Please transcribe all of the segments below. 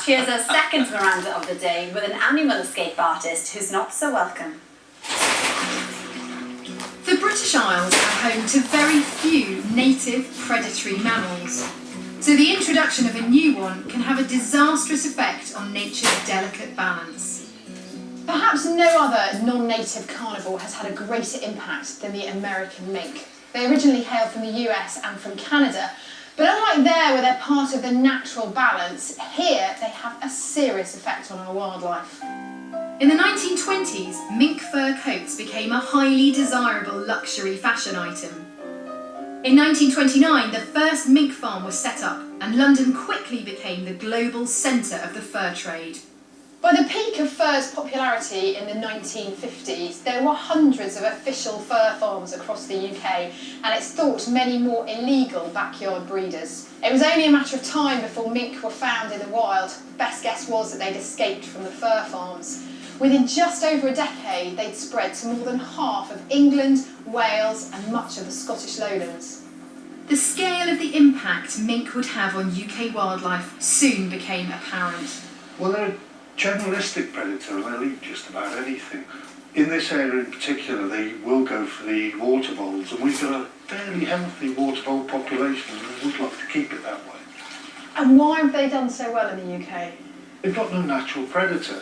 here's our second Miranda of the day with an animal escape artist who's not so welcome. The British Isles are home to very few native predatory mammals, so the introduction of a new one can have a disastrous effect on nature's delicate balance. Perhaps no other non-native carnivore has had a greater impact than the American mink. They originally hailed from the US and from Canada, but unlike there where they're part of the natural balance, here they have a serious effect on our wildlife. In the 1920s, mink fur coats became a highly desirable luxury fashion item. In 1929, the first mink farm was set up, and London quickly became the global centre of the fur trade. By the peak of fur's popularity in the 1950s, there were hundreds of official fur farms across the UK, and it's thought many more illegal backyard breeders. It was only a matter of time before mink were found in the wild. Best guess was that they'd escaped from the fur farms. Within just over a decade, they'd spread to more than half of England, Wales, and much of the Scottish lowlands. The scale of the impact mink would have on UK wildlife soon became apparent. Well, they're a generalistic predator, and they'll eat just about anything. In this area in particular, they will go for the water voles, and we've got a fairly healthy water vole population, and we would like to keep it that way. And why have they done so well in the UK? They've got no natural predator.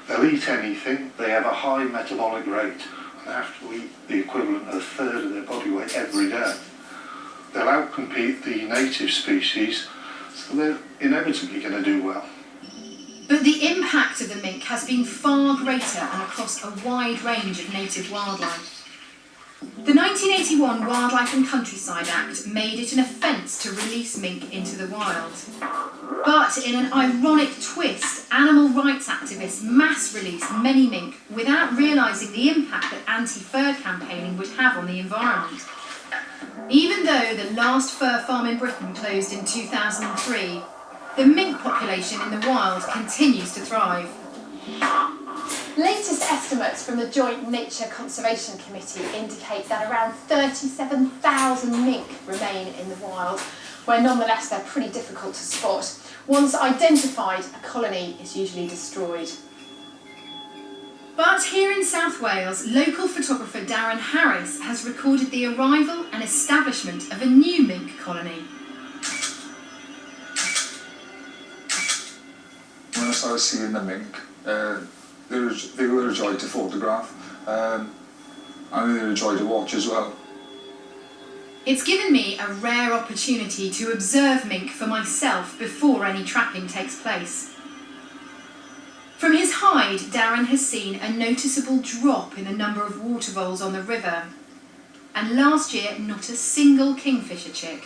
They'll eat anything, they have a high metabolic rate, and they have to eat the equivalent of a third of their body weight every day. They'll outcompete the native species, so they're inevitably going to do well. But the impact of the mink has been far greater and across a wide range of native wildlife. The 1981 Wildlife and Countryside Act made it an offence to release mink into the wild. But in an ironic twist, animal rights activists mass-released many mink without realising the impact that anti-fur campaigning would have on the environment. Even though the last fur farm in Britain closed in 2003, the mink population in the wild continues to thrive. Latest estimates from the Joint Nature Conservation Committee indicate that around 37,000 mink remain in the wild, where nonetheless they're pretty difficult to spot. Once identified, a colony is usually destroyed. But here in South Wales, local photographer Darren Harries has recorded the arrival and establishment of a new mink colony. When I started seeing the mink, they were a joy to photograph, and they were a joy to watch as well. It's given me a rare opportunity to observe mink for myself before any trapping takes place. From his hide, Darren has seen a noticeable drop in the number of water voles on the river, and last year not a single kingfisher chick.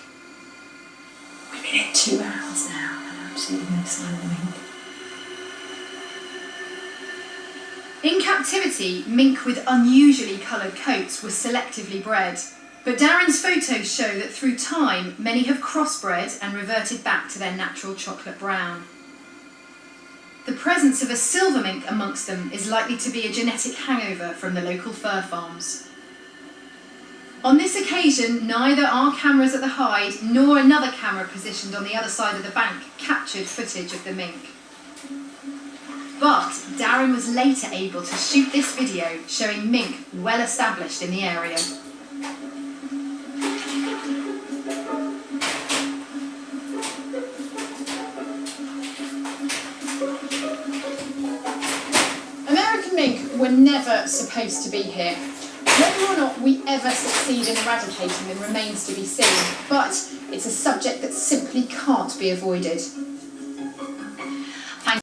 We've been here 2 hours now and absolutely no sign of the mink. In captivity, mink with unusually coloured coats were selectively bred, but Darren's photos show that through time many have crossbred and reverted back to their natural chocolate brown. The presence of a silver mink amongst them is likely to be a genetic hangover from the local fur farms. On this occasion, neither our cameras at the hide nor another camera positioned on the other side of the bank captured footage of the mink. But Darren was later able to shoot this video showing mink well established in the area. American mink were never supposed to be here. Whether or not we ever succeed in eradicating them remains to be seen, but it's a subject that simply can't be avoided.